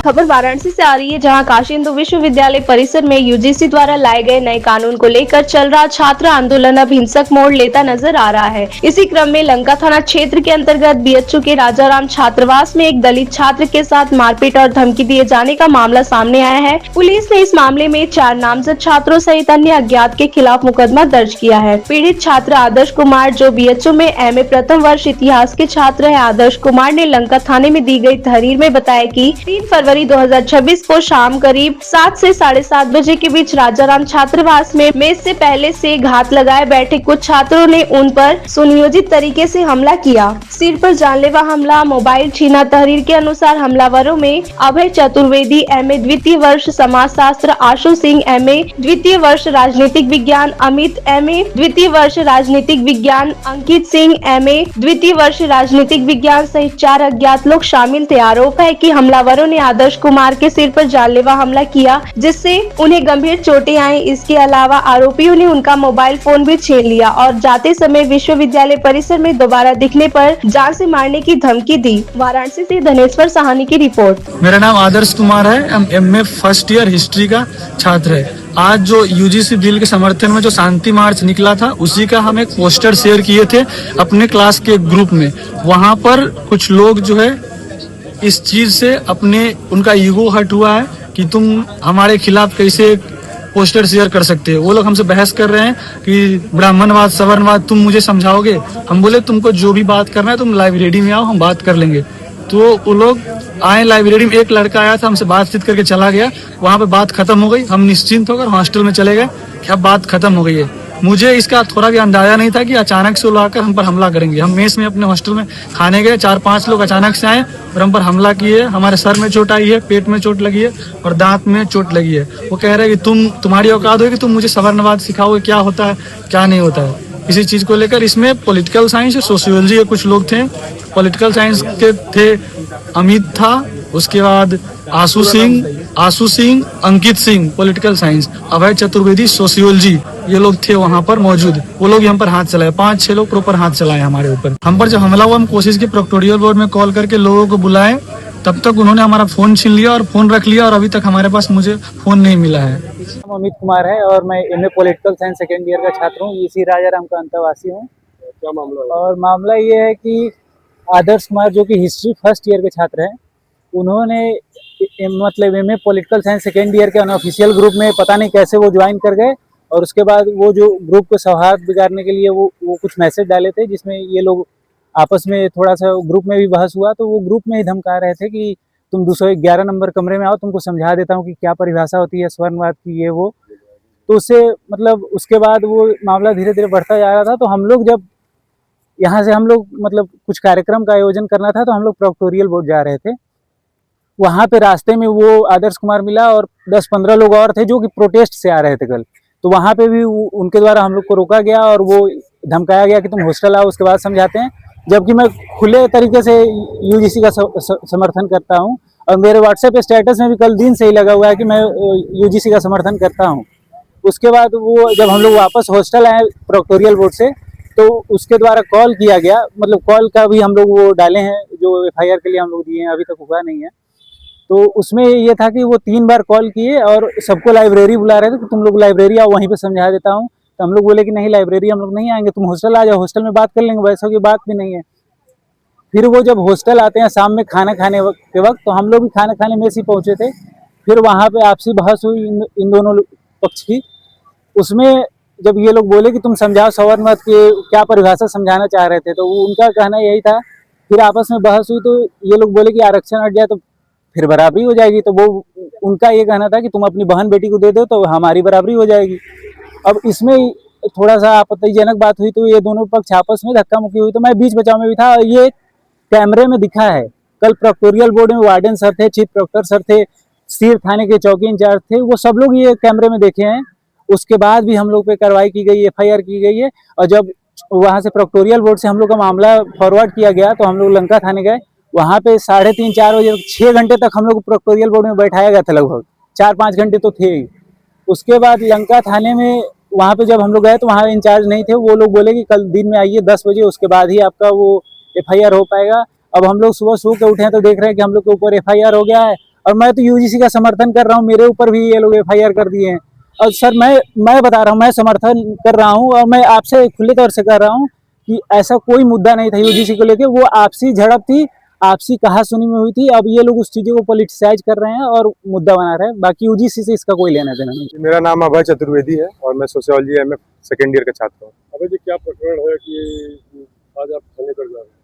खबर वाराणसी से आ रही है, जहां काशी हिंदू विश्वविद्यालय परिसर में यूजीसी द्वारा लाए गए नए कानून को लेकर चल रहा छात्र आंदोलन अब हिंसक मोड़ लेता नजर आ रहा है। इसी क्रम में लंका थाना क्षेत्र के अंतर्गत बीएचयू के राजाराम छात्रावास में एक दलित छात्र के साथ मारपीट और धमकी दिए जाने का मामला सामने आया है। पुलिस ने इस मामले में 4 नामजद छात्रों सहित अन्य अज्ञात के खिलाफ मुकदमा दर्ज किया है। पीड़ित छात्र आदर्श कुमार, जो बीएचयू में एमए प्रथम वर्ष इतिहास के छात्र है, आदर्श कुमार ने लंका थाने में दी गई तहरीर में बताया कि 3 फरवरी 2026 को शाम करीब 7 से 7:30 बजे के बीच राजाराम छात्रावास में मेज से पहले से घात लगाए बैठे कुछ छात्रों ने उन पर सुनियोजित तरीके से हमला किया। सिर पर जानलेवा हमला, मोबाइल छीना। तहरीर के अनुसार हमलावरों में अभय चतुर्वेदी एमए द्वितीय वर्ष समाजशास्त्र, आशु सिंह एमए द्वितीय वर्ष राजनीतिक विज्ञान, अमित एमए द्वितीय वर्ष राजनीतिक विज्ञान, अंकित सिंह एमए द्वितीय वर्ष राजनीतिक विज्ञान सहित 4 अज्ञात लोग शामिल थे। आरोप है कि हमलावरों ने आदर्श कुमार के सिर पर जानलेवा हमला किया, जिससे उन्हें गंभीर चोटें आई। इसके अलावा आरोपियों ने उनका मोबाइल फोन भी छीन लिया और जाते समय विश्वविद्यालय परिसर में दोबारा दिखने पर जान से मारने की धमकी दी। वाराणसी से धनेश्वर साहनी की रिपोर्ट। मेरा नाम आदर्श कुमार है, एमए फर्स्ट ईयर हिस्ट्री का छात्र है। आज जो यूजीसी बिल के समर्थन में जो शांति मार्च निकला था, उसी का हम एक पोस्टर शेयर किए थे अपने क्लास के ग्रुप में। वहाँ पर कुछ लोग जो है इस चीज से उनका ईगो हर्ट हुआ है कि तुम हमारे खिलाफ कैसे पोस्टर शेयर कर सकते हो। वो लोग हमसे बहस कर रहे हैं कि ब्राह्मणवाद, सवर्णवाद तुम मुझे समझाओगे। हम बोले तुमको जो भी बात करना है तुम लाइब्रेरी में आओ, हम बात कर लेंगे। तो वो लोग आए लाइब्रेरी में, एक लड़का आया था, हमसे बातचीत करके चला गया। वहाँ पे बात खत्म हो गई, हम निश्चिंत होकर हॉस्टल में चले गए कि अब बात खत्म हो गई है। मुझे इसका थोड़ा भी अंदाजा नहीं था कि अचानक से वो लोग आकर हम पर हमला करेंगे। हम मेस में अपने हॉस्टल में खाने गए, 4-5 लोग अचानक से आए और हम पर हमला किए। हमारे सर में चोट आई है, पेट में चोट लगी है और दांत में चोट लगी है। वो कह रहे हैं कि तुम्हारी औकात होगी, तुम मुझे सवर्णवाद सिखाओगे, क्या होता है क्या नहीं होता है। इसी चीज को लेकर इसमें पॉलिटिकल साइंस और सोशियोलॉजी के कुछ लोग थे। पॉलिटिकल साइंस के थे अमित था, उसके बाद आशु सिंह, अंकित सिंह पॉलिटिकल साइंस, अभय चतुर्वेदी सोशियोलॉजी, ये लोग थे वहाँ पर मौजूद। वो लोग हम पर हाथ चलाए, 5-6 लोग प्रॉपर हाथ चलाए हमारे ऊपर। हम पर जब हमला हुआ, हम कोशिश की प्रोक्टोरियल बोर्ड में कॉल करके लोगों को बुलाए, तब तक उन्होंने हमारा फोन छीन लिया और फोन रख लिया और अभी तक हमारे पास मुझे फोन नहीं मिला है। अमित कुमार है और मैं MA political science second year का छात्र हूँ। इसी राजाराम का अंतवासी हूँ। क्या मामला है? और मामला ये है कि आदर्श कुमार, जो कि हिस्ट्री फर्स्ट ईयर के छात्र हैं, उन्होंने मतलब MA political science second year के अनऑफिशियल ग्रुप में पता नहीं कैसे वो ज्वाइन कर गए और उसके बाद वो जो ग्रुप को सौहार्द बिगाड़ने के लिए वो कुछ मैसेज डाले थे, जिसमें ये लोग आपस में थोड़ा सा ग्रुप में भी बहस हुआ। तो वो ग्रुप में ही धमका रहे थे कि तुम 211 नंबर कमरे में आओ, तुमको समझा देता हूँ कि क्या परिभाषा होती है स्वर्णवाद की, ये वो। तो उससे मतलब उसके बाद वो मामला धीरे धीरे बढ़ता जा रहा था। तो हम लोग जब यहाँ से मतलब कुछ कार्यक्रम का आयोजन करना था, तो हम लोग प्रोक्टोरियल बोर्ड जा रहे थे। वहाँ पे रास्ते में वो आदर्श कुमार मिला और 10-15 लोग और थे जो कि प्रोटेस्ट से आ रहे थे कल। तो वहाँ पे भी उनके द्वारा हम लोग को रोका गया और वो धमकाया गया कि तुम हॉस्टल आओ, उसके बाद समझाते हैं। जबकि मैं खुले तरीके से यूजीसी का समर्थन करता हूँ और मेरे व्हाट्सएप स्टेटस में भी कल दिन से ही लगा हुआ है कि मैं यूजीसी का समर्थन करता हूँ। उसके बाद वो जब हम लोग वापस हॉस्टल आए प्रोक्टोरियल बोर्ड से, तो उसके द्वारा कॉल किया गया, मतलब कॉल का भी हम लोग वो डाले हैं, जो एफआईआर के लिए हम लोग दिए हैं, अभी तक हुआ नहीं है। तो उसमें ये था कि वो 3 बार कॉल किए और सबको लाइब्रेरी बुला रहे थे कि तुम लोग लाइब्रेरी आओ, वहीं पे समझा देता हूँ। तो हम लोग बोले कि नहीं, लाइब्रेरी हम लोग नहीं आएंगे, तुम हॉस्टल आ जाओ, हॉस्टल में बात कर लेंगे। वैसा की बात भी नहीं है। फिर वो जब हॉस्टल आते हैं शाम में खाना खाने के वक्त, तो हम लोग भी खाना खाने में ही पहुंचे थे। फिर वहाँ पे आपसी बहस हुई इन दोनों पक्ष की। उसमें जब ये लोग बोले कि तुम समझाओ सवर्णवाद की क्या परिभाषा समझाना चाह रहे थे, तो उनका कहना यही था। फिर आपस में बहस हुई तो ये लोग बोले कि आरक्षण हट जाए तो फिर बराबरी हो जाएगी। तो वो उनका ये कहना था कि तुम अपनी बहन बेटी को दे दो तो हमारी बराबरी हो जाएगी। अब इसमें थोड़ा सा आपत्तिजनक बात हुई, तो ये दोनों पक्ष आपस में धक्का मुक्की हुई। तो मैं बीच बचाव में भी था और ये कैमरे में दिखा है। कल प्रोक्टोरियल बोर्ड में वार्डन सर थे, चीफ प्रोक्टर सर थे, सिर थाने के चौकी इंचार्ज थे, वो सब लोग ये कैमरे में देखे हैं। उसके बाद भी हम लोग पे कार्रवाई की गई, एफआईआर की गई है। और जब वहाँ से प्रोक्टोरियल बोर्ड से हम लोग का मामला फॉरवर्ड किया गया, तो हम लोग लंका थाने गए। वहाँ पे 3:30-4 बजे 6 घंटे तक हम लोग प्रोक्टोरियल बोर्ड में बैठाया गया था। लगभग 4-5 घंटे तो थे ही। उसके बाद लंका थाने में वहाँ पे जब हम लोग गए तो वहाँ इंचार्ज नहीं थे। वो लोग बोले कि कल दिन में आइए 10 बजे, उसके बाद ही आपका वो एफआईआर हो पाएगा। अब हम लोग सुबह सो के उठे हैं तो देख रहे हैं कि हम लोग के ऊपर एफआईआर हो गया है और मैं तो यूजीसी का समर्थन कर रहा हूँ, मेरे ऊपर भी ये लोग एफआईआर कर दिए हैं। और सर मैं बता रहा हूँ, मैं समर्थन कर रहा हूँ और मैं आपसे खुले तौर से कर रहा हूँ कि ऐसा कोई मुद्दा नहीं था यूजीसी को लेके, वो आपसी झड़प थी, आपसी कहासुनी में हुई थी। अब ये लोग उस चीजों को पॉलिटिसाइज कर रहे हैं और मुद्दा बना रहे हैं, बाकी यूजीसी से इसका कोई लेना देना नहीं। मेरा नाम अभय चतुर्वेदी है और मैं सोशियोलॉजी एमए सेकेंड ईयर का छात्र हूँ। अबे जी क्या प्रकरण है कि आज आप थाने पर जा रहे हैं?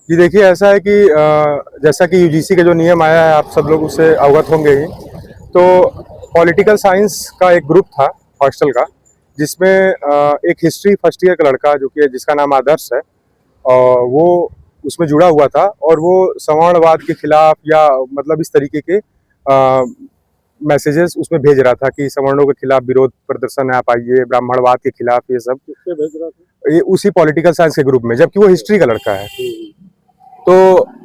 जी देखिए, ऐसा है कि जैसा कि यूजीसी के जो नियम आया है, आप सब लोग उससे अवगत होंगे ही। तो पॉलिटिकल साइंस का एक ग्रुप था हॉस्टल का, जिसमें एक हिस्ट्री फर्स्ट ईयर का लड़का जो कि जिसका नाम आदर्श है, और वो उसमें जुड़ा हुआ था और वो सवर्णवाद के खिलाफ या मतलब इस तरीके के मैसेजेस उसमें भेज रहा था कि सवर्णों के खिलाफ विरोध प्रदर्शन है, आप आइए, ब्राह्मणवाद के खिलाफ, ये सब। किससे भेज रहा था? ये उसी पॉलिटिकल साइंस के ग्रुप में, जबकि वो हिस्ट्री का लड़का है। तो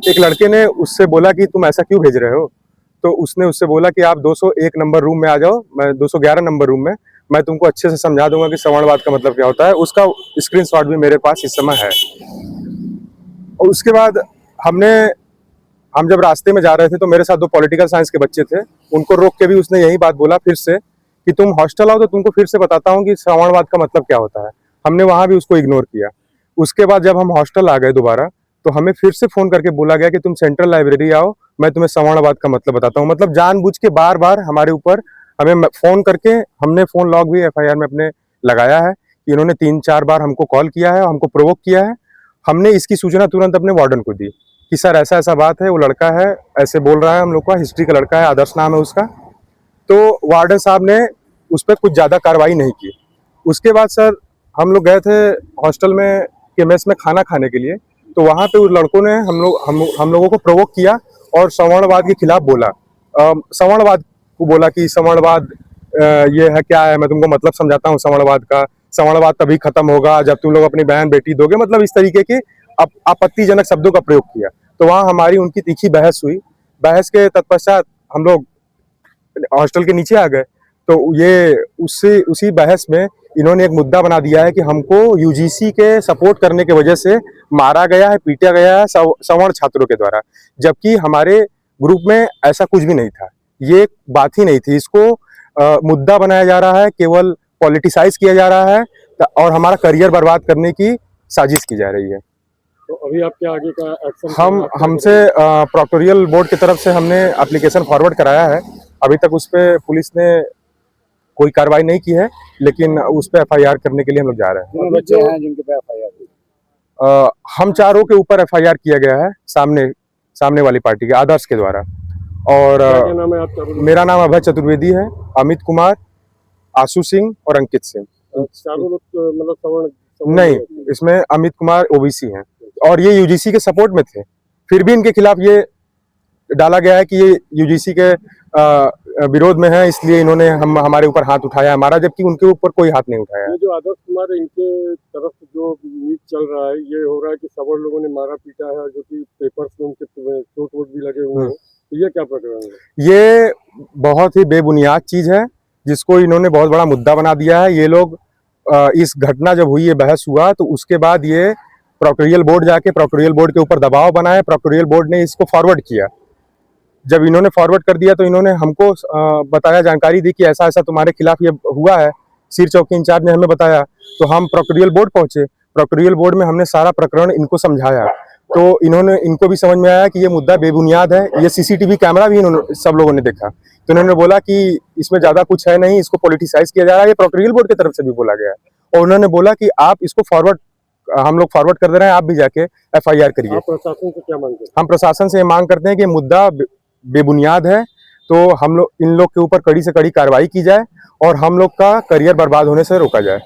एक लड़के ने उससे बोला कि तुम ऐसा क्यों भेज रहे हो, तो उसने उससे बोला कि आप 201 नंबर रूम में आ जाओ, मैं 211 नंबर रूम में, मैं तुमको अच्छे से समझा दूंगा कि सवर्णवाद का मतलब क्या होता है। उसका स्क्रीनशॉट भी मेरे पास इस समय है। और उसके बाद हम जब रास्ते में जा रहे थे तो मेरे साथ 2 पॉलिटिकल साइंस के बच्चे थे, उनको रोक के भी उसने यही बात बोला फिर से कि तुम हॉस्टल आओ तो तुमको फिर से बताता हूँ कि सवर्णवाद का मतलब क्या होता है। हमने वहां भी उसको इग्नोर किया। उसके बाद जब हम हॉस्टल आ गए दोबारा, तो हमें फिर से फोन करके बोला गया कि तुम सेंट्रल लाइब्रेरी आओ, मैं तुम्हें सवर्णवाद का मतलब बताता हूँ। मतलब जानबूझ के बार बार हमारे ऊपर हमें फोन करके, हमने फोन लॉग भी एफआईआर में अपने लगाया है कि इन्होंने 3-4 बार हमको कॉल किया है और हमको प्रोवोक किया है। हमने इसकी सूचना तुरंत अपने वार्डन को दी कि सर ऐसा ऐसा बात है, वो लड़का है ऐसे बोल रहा है हम लोग का, हिस्ट्री का लड़का है, आदर्श नाम है उसका। तो वार्डन साहब ने उस पर कुछ ज़्यादा कार्रवाई नहीं की। उसके बाद सर हम लोग गए थे हॉस्टल में के मेस में खाना खाने के लिए, तो वहाँ पे उस लड़कों ने हम लोगों को प्रोवोक किया और सवर्णवाद के खिलाफ बोला। सवर्णवाद को बोला कि सवर्णवाद ये है क्या है, मैं तुमको मतलब समझाता हूँ सवर्णवाद का। सवर्णवाद तभी खत्म होगा जब तुम लोग अपनी बहन बेटी दोगे, मतलब इस तरीके के आपत्तिजनक शब्दों का प्रयोग किया। तो वहाँ हमारी उनकी तीखी बहस हुई। बहस के तत्पश्चात हम लोग हॉस्टल के नीचे आ गए। तो ये उसी बहस में इन्होंने एक मुद्दा बना दिया है कि हमको यूजीसी के सपोर्ट करने की वजह से मारा गया है, पीटा गया है सवर्ण छात्रों के द्वारा, जबकि हमारे ग्रुप में ऐसा कुछ भी नहीं था। ये बात ही नहीं थी। इसको मुद्दा बनाया जा रहा है, केवल पॉलिटिसाइज किया जा रहा है और हमारा करियर बर्बाद करने की साजिश की जा रही है। तो अभी आपके आगे का एक्शन? हमसे प्रोक्टोरियल बोर्ड की तरफ से हमने एप्लीकेशन फॉरवर्ड कराया है। अभी तक उस पर पुलिस ने कोई कार्रवाई नहीं की है, लेकिन उस पर एफआईआर करने के लिए हम लोग जा रहे हैं। कितने बच्चे हैं जिनके पे एफआईआर हुई? हम चारों के ऊपर एफआईआर किया गया है सामने वाली पार्टी के आदर्श के द्वारा। और क्या नाम है आपका? मेरा नाम अभय चतुर्वेदी है, अमित कुमार, आशु सिंह और अंकित सिंह। चारों लोग मतलब सवर्ण नहीं, इसमें अमित कुमार ओबीसी हैं और ये यूजीसी के सपोर्ट में थे। फिर भी इनके खिलाफ ये डाला गया है कि ये यूजीसी के विरोध में है, इसलिए इन्होंने हमारे ऊपर हाथ उठाया हमारा, जबकि उनके ऊपर कोई हाथ नहीं उठाया। ये जो आदर्श कुमार, इनके तरफ जो न्यूज चल रहा है, ये हो रहा है कि सवर्ण लोगों ने मारा पीटा है, जो कि पेपर्स में उनके चोट वोट भी लगे हुए हैं। तो ये क्या प्रकरण है? ये बहुत ही बेबुनियाद चीज है, जिसको इन्होंने बहुत बड़ा मुद्दा बना दिया है। ये लोग इस घटना जब हुई, ये बहस हुआ, तो उसके बाद ये प्रोक्टोरियल बोर्ड जाके प्रोक्टोरियल बोर्ड के ऊपर दबाव बनाया। प्रोक्टोरियल बोर्ड ने इसको फॉरवर्ड किया। जब इन्होंने फॉरवर्ड कर दिया तो इन्होंने हमको बताया, जानकारी दी कि ऐसा ऐसा तुम्हारे खिलाफ ये हुआ है। सिर चौकी इंचार्ज ने हमें बताया, तो हम प्रोक्टोरियल बोर्ड पहुंचे। प्रोक्टोरियल बोर्ड में हमने सारा प्रकरण इनको समझाया, तो इनको भी समझ में आया कि ये मुद्दा बेबुनियाद है। ये सीसीटीवी कैमरा भी सब लोगों ने देखा, तो इन्होंने बोला कि इसमें ज्यादा कुछ है नहीं, इसको पॉलिटिसाइज किया जा रहा है। ये प्रोक्टोरियल बोर्ड की तरफ से भी बोला गया है और उन्होंने बोला कि आप इसको हम लोग फॉरवर्ड कर दे रहे हैं, आप भी जाके एफआईआर करिए। आप प्रशासन से क्या मांगते हैं? हम प्रशासन से ये मांग करते हैं कि मुद्दा बेबुनियाद है, तो हम लोग इन लोग के ऊपर कड़ी से कड़ी कार्रवाई की जाए और हम लोग का करियर बर्बाद होने से रोका जाए।